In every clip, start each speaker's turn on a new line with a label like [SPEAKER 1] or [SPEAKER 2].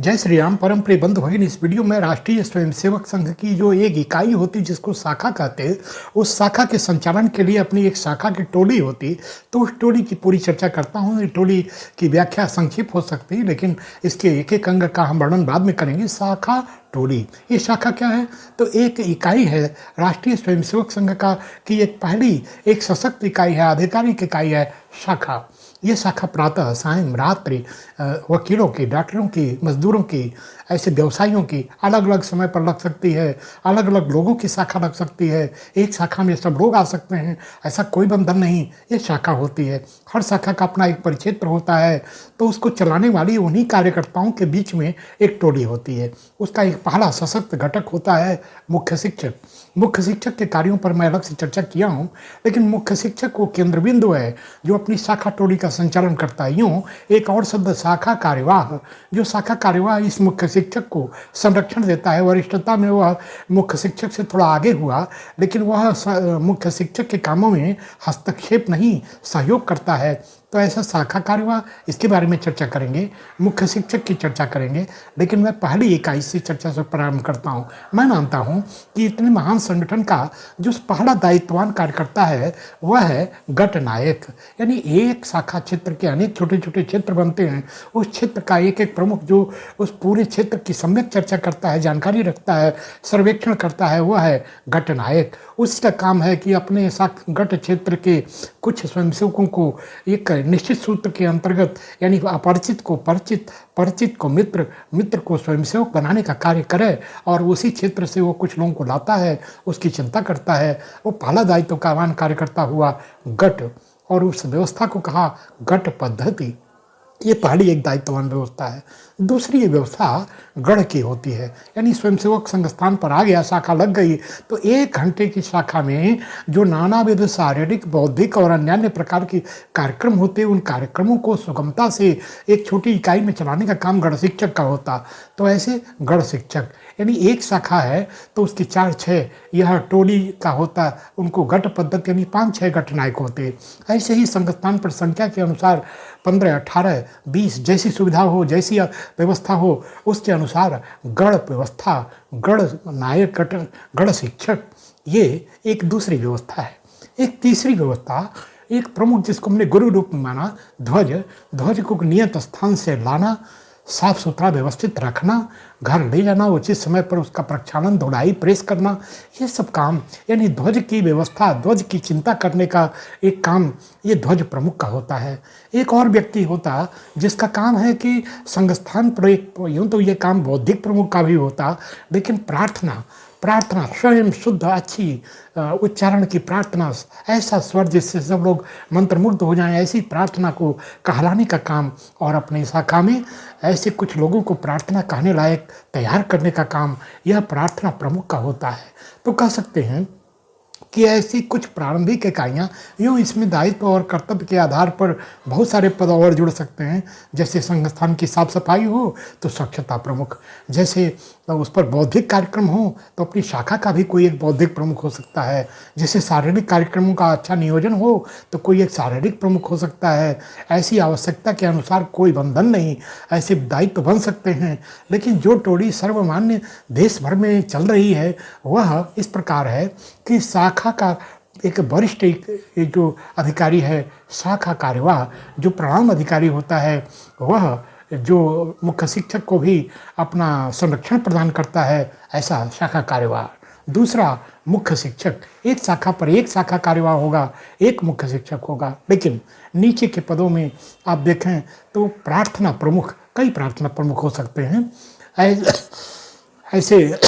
[SPEAKER 1] जय श्री राम। परम प्रिय बंधु भगिनी, इस वीडियो में राष्ट्रीय स्वयंसेवक संघ की जो एक इकाई होती जिसको शाखा कहते हैं, उस शाखा के संचालन के लिए अपनी एक शाखा की टोली होती, तो उस टोली की पूरी चर्चा करता हूँ। ये टोली की व्याख्या संक्षिप्त हो सकती है, लेकिन इसके एक एक अंग का हम वर्णन बाद में करेंगे। शाखा टोली, ये शाखा क्या है? तो एक इकाई है राष्ट्रीय स्वयंसेवक संघ का कि एक पहली एक सशक्त इकाई है, आधिकारिक इकाई है शाखा। ये शाखा प्रातः सायं रात्रि वकीलों की, डॉक्टरों की, मजदूरों की, ऐसे व्यवसायियों की अलग अलग समय पर लग सकती है। अलग अलग लोगों की शाखा लग सकती है। एक शाखा में सब लोग आ सकते हैं, ऐसा कोई बंधन नहीं। ये शाखा होती है। हर शाखा का अपना एक परिक्षेत्र होता है, तो उसको चलाने वाली उन्हीं कार्यकर्ताओं के बीच में एक टोली होती है। उसका एक पहला सशक्त घटक होता है मुख्य शिक्षक। मुख्य शिक्षक के कार्यों पर मैं अलग से चर्चा किया हूँ, लेकिन मुख्य शिक्षक वो केंद्र बिंदु है जो अपनी शाखा टोली का संचालन करता है। यूँ एक और शब्द शाखा कार्यवाह, जो शाखा कार्यवाह इस मुख्य शिक्षक को संरक्षण देता है। वरिष्ठता में वह मुख्य शिक्षक से थोड़ा आगे हुआ, लेकिन वह मुख्य शिक्षक के कामों में हस्तक्षेप नहीं, सहयोग करता है। तो ऐसा शाखा कार्यवाह, इसके बारे में चर्चा करेंगे। मुख्य शिक्षक की चर्चा करेंगे, लेकिन मैं पहली इकाई से चर्चा से प्रारंभ करता हूँ। मैं मानता हूँ कि इतने महान संगठन का जो पहला दायित्ववान कार्यकर्ता है वह है गट नायक। यानी एक शाखा क्षेत्र के अनेक छोटे छोटे क्षेत्र बनते हैं, उस क्षेत्र का एक एक प्रमुख जो उस पूरे क्षेत्र की सम्यक चर्चा करता है, जानकारी रखता है, सर्वेक्षण करता है, वह है गट नायक। उसका काम है कि अपने गट क्षेत्र के कुछ स्वयंसेवकों को एक निश्चित सूत्र के अंतर्गत, यानी अपरिचित को परिचित, परिचित को मित्र, मित्र को स्वयंसेवक बनाने का कार्य करे, और उसी क्षेत्र से वो कुछ लोगों को लाता है, उसकी चिंता करता है। वो पहला दायित्व का आह्वान कार्यकर्ता हुआ गट, और उस व्यवस्था को कहा गट पद्धति। ये पहली एक दायित्ववान व्यवस्था है। दूसरी ये व्यवस्था गढ़ की होती है, यानी स्वयंसेवक संघ स्थान पर आ गया, शाखा लग गई, तो 1 घंटे की शाखा में जो नानाविध शारीरिक, बौद्धिक और अन्य प्रकार के कार्यक्रम होते, उन कार्यक्रमों को सुगमता से एक छोटी इकाई में चलाने का काम गढ़ शिक्षक का होता। तो ऐसे गढ़ शिक्षक, यानी एक शाखा है तो उसकी 4-6 यह टोली का होता, उनको गट पद्धति यानी 5-6 गट नायक होते। ऐसे ही संघ स्थान पर संख्या के अनुसार 15, 18, 20 जैसी सुविधा हो, जैसी व्यवस्था हो, उसके अनुसार गढ़ व्यवस्था, गढ़ नायक, गढ़ शिक्षक, ये एक दूसरी व्यवस्था है। एक तीसरी व्यवस्था, एक प्रमुख जिसको हमने गुरु रूप में माना, ध्वज। ध्वज को नियत स्थान से लाना, साफ सुथरा व्यवस्थित रखना, घर ले जाना, उचित समय पर उसका प्रक्षालन, धुलाई, प्रेस करना, ये सब काम, यानी ध्वज की व्यवस्था, ध्वज की चिंता करने का एक काम ये ध्वज प्रमुख का होता है। एक और व्यक्ति होता जिसका काम है कि संस्थान पर एक, यूँ तो ये काम बौद्धिक प्रमुख का भी होता, लेकिन प्रार्थना, प्रार्थना स्वयं शुद्ध अच्छी उच्चारण की प्रार्थना, ऐसा स्वर जिससे सब लोग मंत्रमुग्ध हो जाएं, ऐसी प्रार्थना को कहलाने का काम, और अपनी शाखा में ऐसे कुछ लोगों को प्रार्थना कहने लायक तैयार करने का काम यह प्रार्थना प्रमुख का होता है। तो कह सकते हैं कि ऐसी कुछ प्रारंभिक इकाइयाँ, यूँ इसमें दायित्व और कर्तव्य के आधार पर बहुत सारे पद और जुड़ सकते हैं। जैसे संस्थान की साफ सफाई हो तो स्वच्छता प्रमुख, जैसे उस पर बौद्धिक कार्यक्रम हो तो अपनी शाखा का भी कोई एक बौद्धिक प्रमुख हो सकता है। जैसे शारीरिक कार्यक्रमों का अच्छा नियोजन हो तो कोई एक शारीरिक प्रमुख हो सकता है। ऐसी आवश्यकता के अनुसार कोई बंधन नहीं, ऐसे दायित्व बन सकते हैं। लेकिन जो टोली सर्वमान्य देश भर में चल रही है वह इस प्रकार है कि शाखा का एक वरिष्ठ जो अधिकारी है, शाखा कार्यवाह, जो प्रणाम अधिकारी होता है, वह जो मुख्य शिक्षक को भी अपना संरक्षण प्रदान करता है, ऐसा शाखा कार्यवाह। दूसरा मुख्य शिक्षक, एक शाखा पर एक शाखा कार्यवाह होगा, एक मुख्य शिक्षक होगा। लेकिन नीचे के पदों में आप देखें तो प्रार्थना प्रमुख, कई प्रार्थना प्रमुख हो सकते हैं। ऐसे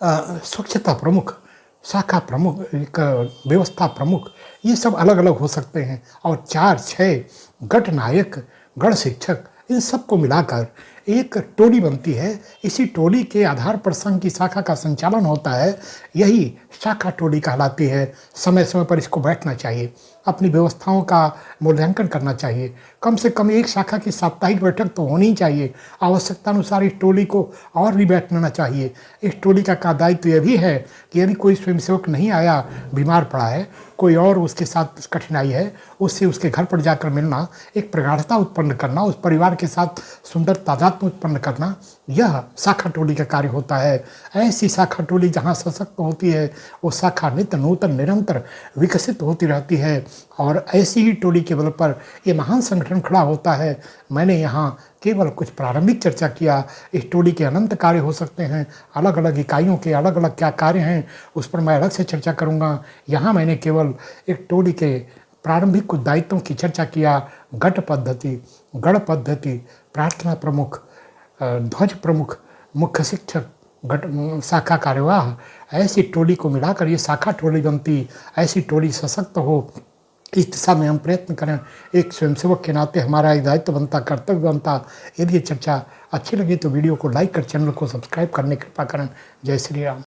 [SPEAKER 1] स्वच्छता प्रमुख, शाखा प्रमुख, व्यवस्था प्रमुख, ये सब अलग अलग हो सकते हैं। और 4-6 गट नायक, गढ़ शिक्षक, इन सबको मिलाकर एक टोली बनती है। इसी टोली के आधार पर संघ की शाखा का संचालन होता है। यही शाखा टोली कहलाती है। समय समय पर इसको बैठना चाहिए, अपनी व्यवस्थाओं का मूल्यांकन करना चाहिए। कम से कम एक शाखा की साप्ताहिक बैठक तो होनी ही चाहिए। आवश्यकता अनुसार इस टोली को और भी बैठना चाहिए। इस टोली का दायित्व यह भी है कि यदि कोई स्वयंसेवक नहीं आया, बीमार पड़ा है, कोई और उसके साथ कठिनाई है, उससे उसके घर पर जाकर मिलना, एक प्रगाढ़ता उत्पन्न करना, उस परिवार के साथ सुंदर तादात्म्य उत्पन्न करना, यह शाखा टोली का कार्य होता है। ऐसी शाखा टोली जहाँ सशक्त होती है, वो शाखा नित्य नूतन निरंतर विकसित होती रहती है। और ऐसी ही टोली के बल पर ये महान संगठन खड़ा होता है। मैंने यहाँ केवल कुछ प्रारंभिक चर्चा किया। इस टोली के अनंत कार्य हो सकते हैं। अलग अलग इकाइयों के अलग अलग क्या कार्य हैं, उस पर मैं अलग से चर्चा करूँगा। यहाँ मैंने केवल एक टोली के प्रारंभिक कुछ दायित्वों की चर्चा किया। गट पद्धति, गढ़ पद्धति, प्रार्थना प्रमुख, ध्वज प्रमुख, मुख्य शिक्षक, गट शाखा कार्यवाह, ऐसी टोली को मिलाकर ये शाखा टोली बनती। ऐसी टोली सशक्त हो, इस दिशा में हम प्रयत्न करें। एक स्वयंसेवक के नाते हमारा एक दायित्व बनता, कर्तव्य बनता। यदि ये चर्चा अच्छी लगी तो वीडियो को लाइक कर, चैनल को सब्सक्राइब करने की कृपा करें। जय श्री राम।